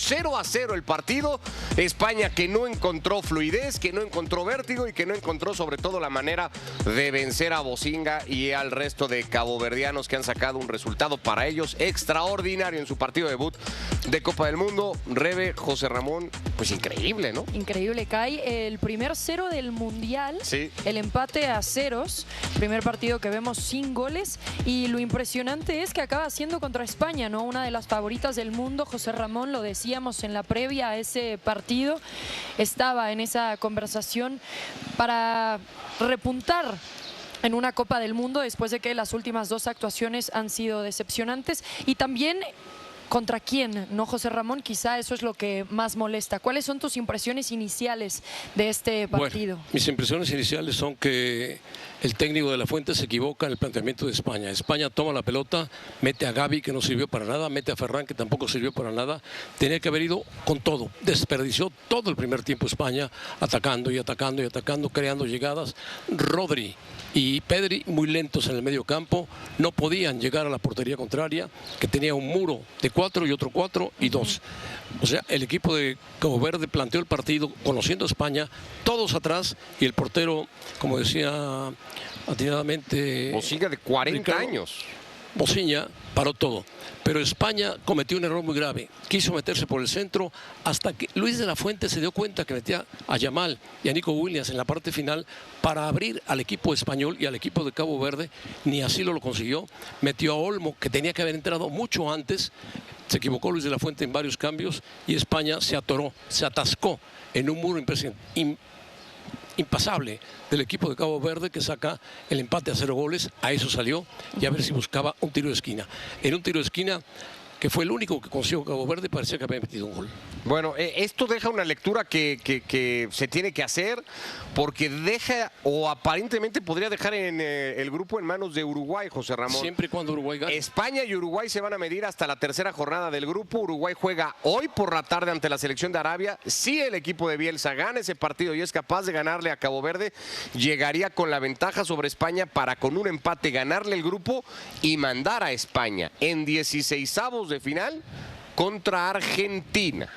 0-0 el partido. España que no encontró fluidez, que no encontró vértigo y que no encontró sobre todo la manera de vencer a Bocinga y al resto de caboverdianos que han sacado un resultado para ellos extraordinario en su partido debut de Copa del Mundo. Rebe, José Ramón, pues increíble, ¿no? Increíble, Kai. El primer 0 del Mundial, sí. El empate a ceros, primer partido que vemos sin goles, y lo impresionante es que acaba siendo contra España, ¿no? Una de las favoritas del mundo. José Ramón, lo decíamos en la previa a ese partido, estaba en esa conversación para repuntar en una Copa del Mundo después de que las últimas dos actuaciones han sido decepcionantes. Y también, ¿contra quién? ¿No, José Ramón? Quizá eso es lo que más molesta. ¿Cuáles son tus impresiones iniciales de este partido? Bueno, mis impresiones iniciales son que el técnico de La Fuente se equivoca en el planteamiento de España. España toma la pelota, mete a Gavi, que no sirvió para nada, mete a Ferran, que tampoco sirvió para nada. Tenía que haber ido con todo. Desperdició todo el primer tiempo España, atacando y atacando y atacando, creando llegadas. Rodri y Pedri muy lentos en el medio campo, no podían llegar a la portería contraria, que tenía un muro de 4 y otro 4 y 2. O sea, el equipo de Cabo Verde planteó el partido conociendo a España, todos atrás, y el portero, como decía atinadamente Bocinga, de 40 Ricardo, años. Bocinga paró todo, pero España cometió un error muy grave. Quiso meterse por el centro hasta que Luis de la Fuente se dio cuenta que metía a Yamal y a Nico Williams en la parte final para abrir al equipo español y al equipo de Cabo Verde. Ni así lo consiguió. Metió a Olmo, que tenía que haber entrado mucho antes. Se equivocó Luis de la Fuente en varios cambios y España se atoró, se atascó en un muro impasable del equipo de Cabo Verde, que saca el empate a 0 goles. A eso salió, y a ver si buscaba un tiro de esquina. En un tiro de esquina, que fue el único que consiguió Cabo Verde, parecía que había metido un gol. Bueno, esto deja una lectura que se tiene que hacer, porque deja, o aparentemente podría dejar en el grupo en manos de Uruguay, José Ramón. Siempre y cuando Uruguay gane. España y Uruguay se van a medir hasta la tercera jornada del grupo. Uruguay juega hoy por la tarde ante la selección de Arabia. Si el equipo de Bielsa gana ese partido y es capaz de ganarle a Cabo Verde, llegaría con la ventaja sobre España para, con un empate, ganarle el grupo y mandar a España en 16avos de final contra Argentina.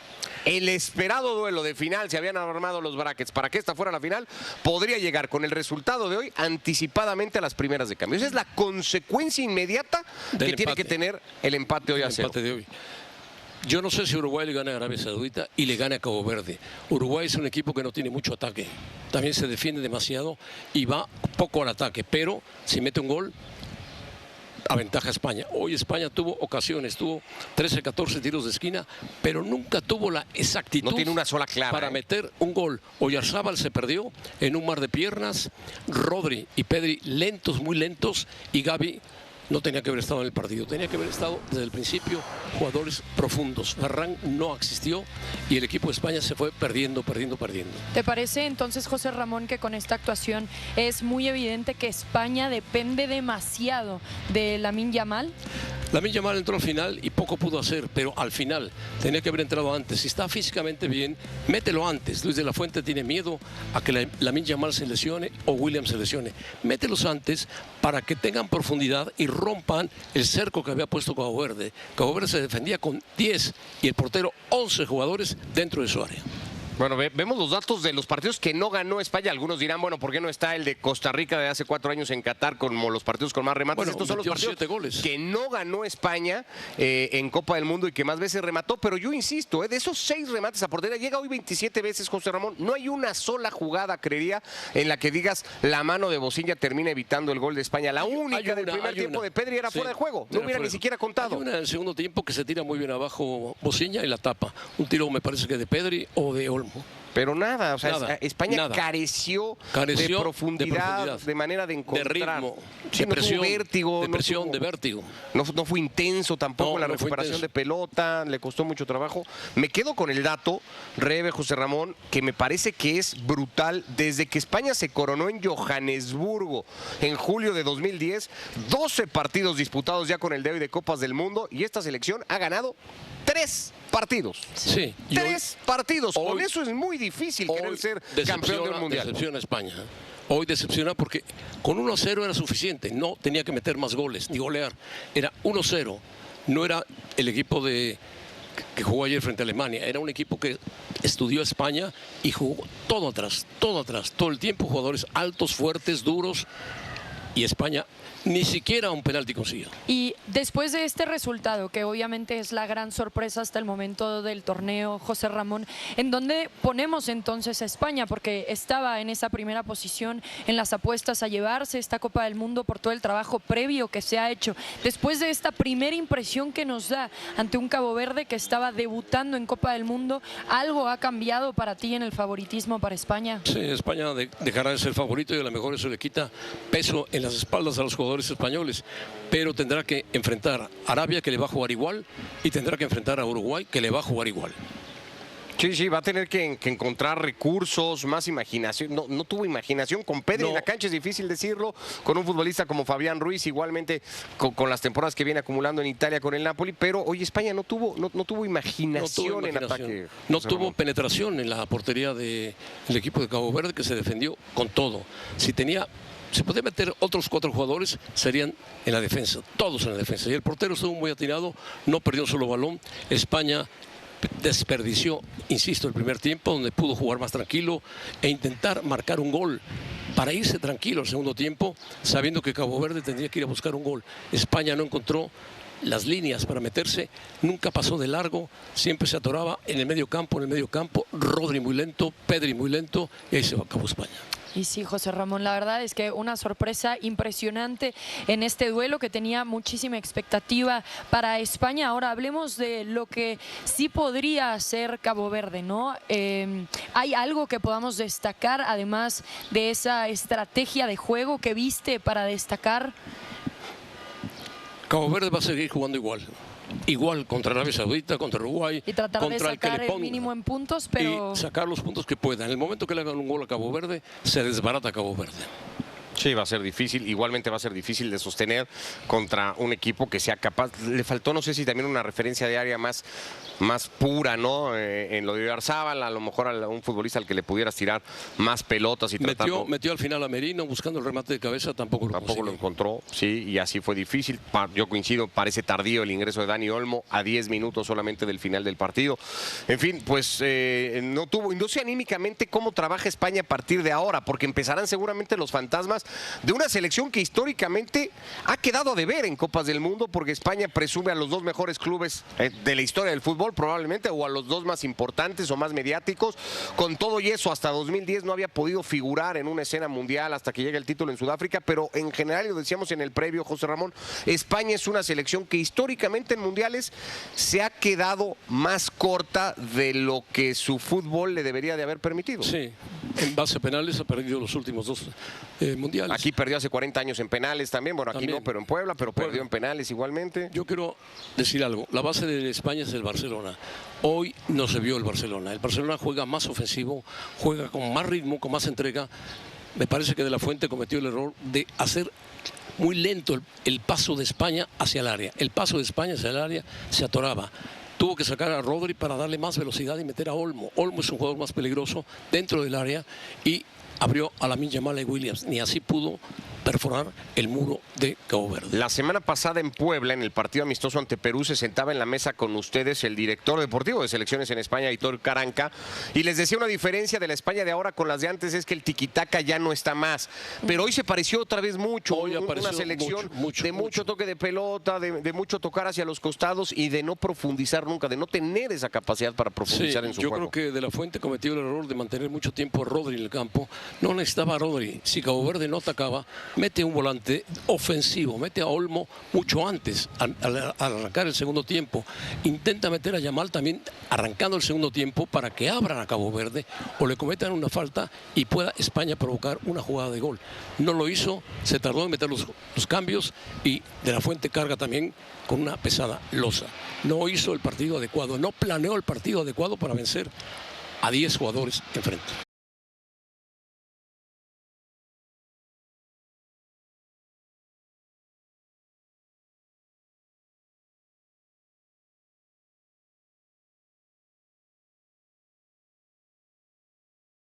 El esperado duelo de final, se habían armado los brackets para que esta fuera la final, podría llegar con el resultado de hoy anticipadamente a las primeras de cambio. Esa es la consecuencia inmediata que tiene que tener el empate hoy a 0. De hoy. Yo no sé si Uruguay le gana a Arabia Saudita y le gana a Cabo Verde. Uruguay es un equipo que no tiene mucho ataque. También se defiende demasiado y va poco al ataque. Pero si mete un gol, aventaja a España. Hoy España tuvo ocasiones, tuvo 13, 14 tiros de esquina, pero nunca tuvo la exactitud. No tiene una sola clara para meter un gol. Oyarzábal se perdió en un mar de piernas. Rodri y Pedri lentos, muy lentos, y Gavi no tenía que haber estado en el partido, tenía que haber estado desde el principio jugadores profundos. Ferran no existió y el equipo de España se fue perdiendo. ¿Te parece entonces, José Ramón, que con esta actuación es muy evidente que España depende demasiado de Lamine Yamal? Lamine Yamal entró al final y poco pudo hacer, pero al final tenía que haber entrado antes. Si está físicamente bien, mételo antes. Luis de la Fuente tiene miedo a que Lamine Yamal se lesione o Williams se lesione. Mételos antes para que tengan profundidad y rompan el cerco que había puesto Cabo Verde. Cabo Verde se defendía con 10 y el portero 11 jugadores dentro de su área. Bueno, vemos los datos de los partidos que no ganó España. Algunos dirán, bueno, ¿por qué no está el de Costa Rica de hace 4 años en Qatar como los partidos con más remates? Bueno, estos son los partidos 7 goles. que no ganó España en Copa del Mundo y que más veces remató. Pero yo insisto, de esos 6 remates a portería, llega hoy 27 veces José Ramón. No hay una sola jugada, creería, en la que digas la mano de Bocinga termina evitando el gol de España. La única del primer tiempo de Pedri era fuera de juego. No hubiera ni siquiera contado. Hay una en el segundo tiempo que se tira muy bien abajo Bocinga y la tapa. Un tiro me parece que de Pedri o de Olmo. Pero nada, o sea, nada, España nada. careció de profundidad, de manera de encontrar. De ritmo, sí, de presión, no tuvo vértigo. de presión, de vértigo. No fue intenso tampoco la recuperación de pelota, le costó mucho trabajo. Me quedo con el dato, Rebe, José Ramón, que me parece que es brutal. Desde que España se coronó en Johannesburgo en julio de 2010, 12 partidos disputados ya con el de hoy de Copas del Mundo, y esta selección ha ganado 3 partidos. Sí. 3 partidos. Hoy, con eso es muy difícil querer ser campeón del mundial. Decepciona a España. Hoy decepciona porque con 1-0 era suficiente. No tenía que meter más goles ni golear. Era 1-0. No era el equipo de que jugó ayer frente a Alemania. Era un equipo que estudió a España y jugó todo atrás, todo el tiempo, jugadores altos, fuertes, duros, y España ni siquiera un penalti consiguió. Y después de este resultado, que obviamente es la gran sorpresa hasta el momento del torneo, José Ramón, ¿en dónde ponemos entonces a España? Porque estaba en esa primera posición en las apuestas a llevarse esta Copa del Mundo por todo el trabajo previo que se ha hecho. Después de esta primera impresión que nos da ante un Cabo Verde que estaba debutando en Copa del Mundo, ¿algo ha cambiado para ti en el favoritismo para España? Sí, España dejará de ser favorito y a lo mejor eso le quita peso en las espaldas a los jugadores españoles, pero tendrá que enfrentar a Arabia, que le va a jugar igual, y tendrá que enfrentar a Uruguay, que le va a jugar igual. Sí, va a tener que encontrar recursos, más imaginación. No tuvo imaginación con Pedri en la cancha, es difícil decirlo, con un futbolista como Fabián Ruiz, igualmente con las temporadas que viene acumulando en Italia con el Napoli, pero hoy España no tuvo imaginación en ataque. No tuvo penetración en la portería del equipo de Cabo Verde, que se defendió con todo. Se podía meter otros 4 jugadores, serían en la defensa, todos en la defensa. Y el portero estuvo muy atinado, no perdió un solo balón. España desperdició, insisto, el primer tiempo, donde pudo jugar más tranquilo e intentar marcar un gol para irse tranquilo al segundo tiempo, sabiendo que Cabo Verde tendría que ir a buscar un gol. España no encontró las líneas para meterse, nunca pasó de largo, siempre se atoraba en el medio campo, Rodri muy lento, Pedri muy lento, y ahí se acabó España. Y sí, José Ramón, la verdad es que una sorpresa impresionante en este duelo que tenía muchísima expectativa para España. Ahora hablemos de lo que sí podría hacer Cabo Verde, ¿no? ¿Hay algo que podamos destacar, además de esa estrategia de juego que viste para destacar? Cabo Verde va a seguir jugando igual contra Arabia Saudita, contra Uruguay, y tratar contra de sacar el mínimo en puntos, pero... Y sacar los puntos que puedan. En el momento que le hagan un gol a Cabo Verde, se desbarata Cabo Verde. Sí, va a ser difícil, igualmente va a ser difícil de sostener contra un equipo que sea capaz. Le faltó, no sé si también una referencia de área más pura, ¿no? En lo de Oyarzabal, a lo mejor a un futbolista al que le pudieras tirar más pelotas y tratarlo. Metió al final a Merino buscando el remate de cabeza, tampoco lo encontró, sí, y así fue difícil. Yo coincido, parece tardío el ingreso de Dani Olmo a 10 minutos solamente del final del partido. En fin, pues no sé anímicamente cómo trabaja España a partir de ahora, porque empezarán seguramente los fantasmas de una selección que históricamente ha quedado a deber en Copas del Mundo, porque España presume a los 2 mejores clubes de la historia del fútbol probablemente, o a los 2 más importantes o más mediáticos. Con todo y eso, hasta 2010 no había podido figurar en una escena mundial hasta que llega el título en Sudáfrica, pero en general, lo decíamos en el previo, José Ramón, España es una selección que históricamente en mundiales se ha quedado más corta de lo que su fútbol le debería de haber permitido. Sí, en base a penales ha perdido los últimos 2 mundiales. Aquí perdió hace 40 años en penales también, bueno, aquí también. No, pero en Puebla, pero perdió en penales igualmente. Yo quiero decir algo, la base de España es el Barcelona. Hoy no se vio el Barcelona juega más ofensivo, juega con más ritmo, con más entrega. Me parece que De la Fuente cometió el error de hacer muy lento el paso de España hacia el área. El paso de España hacia el área se atoraba. Tuvo que sacar a Rodri para darle más velocidad y meter a Olmo. Olmo es un jugador más peligroso dentro del área y abrió a Lamine Yamal y Williams. Ni así pudo perforar el muro de Cabo Verde. La semana pasada en Puebla, en el partido amistoso ante Perú, se sentaba en la mesa con ustedes el director deportivo de selecciones en España, Aitor Caranca, y les decía una diferencia de la España de ahora con las de antes es que el tiquitaca ya no está más. Pero hoy se pareció otra vez mucho. Hoy apareció una selección de mucho toque de pelota, de mucho tocar hacia los costados y de no profundizar nunca, de no tener esa capacidad para profundizar en su juego. Yo creo que De la Fuente cometió el error de mantener mucho tiempo a Rodri en el campo. No necesitaba a Rodri. Si Cabo Verde no atacaba, mete un volante ofensivo, mete a Olmo mucho antes, al arrancar el segundo tiempo. Intenta meter a Yamal también arrancando el segundo tiempo para que abran a Cabo Verde o le cometan una falta y pueda España provocar una jugada de gol. No lo hizo, se tardó en meter los cambios y De la Fuente carga también con una pesada losa. No hizo el partido adecuado, no planeó el partido adecuado para vencer a 10 jugadores enfrente.